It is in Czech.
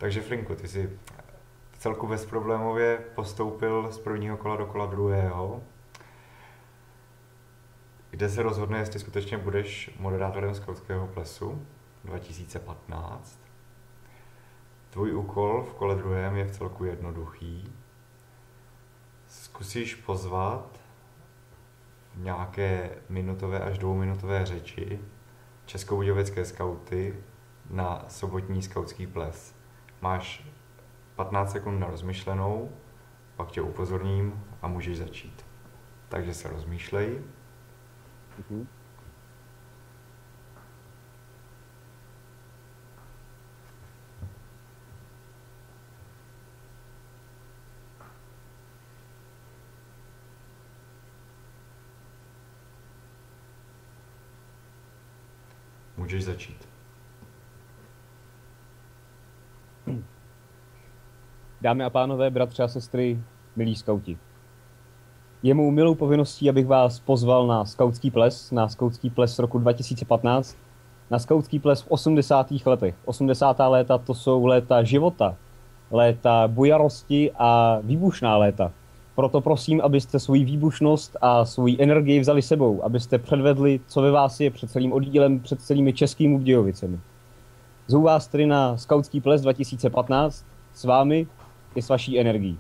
Takže Flinku, ty jsi celku bezproblémově postoupil z prvního kola do kola druhého, kde se rozhodne, jestli skutečně budeš moderátorem skautského plesu 2015. Tvůj úkol v kole druhém je v celku jednoduchý. Zkusíš pozvat v nějaké minutové až dvouminutové řeči českobudějovické skauty na sobotní skautský ples. Máš 15 sekund na rozmyšlenou, pak tě upozorním a můžeš začít. Takže se rozmýšlej. Mhm. Můžeš začít. Dámy a pánové, bratři a sestry, milí skauti. Je mou milou povinností, abych vás pozval na skautský ples roku 2015, na skautský ples v 80. letech. 80. léta to jsou léta života, léta bujarosti a výbušná léta. Proto prosím, abyste svoji výbušnost a svoji energii vzali sebou, abyste předvedli, co ve vás je před celým oddílem, před celými českými Budějovicemi. Zvu vás tedy na skautský ples 2015 s vámi i s vaší energií.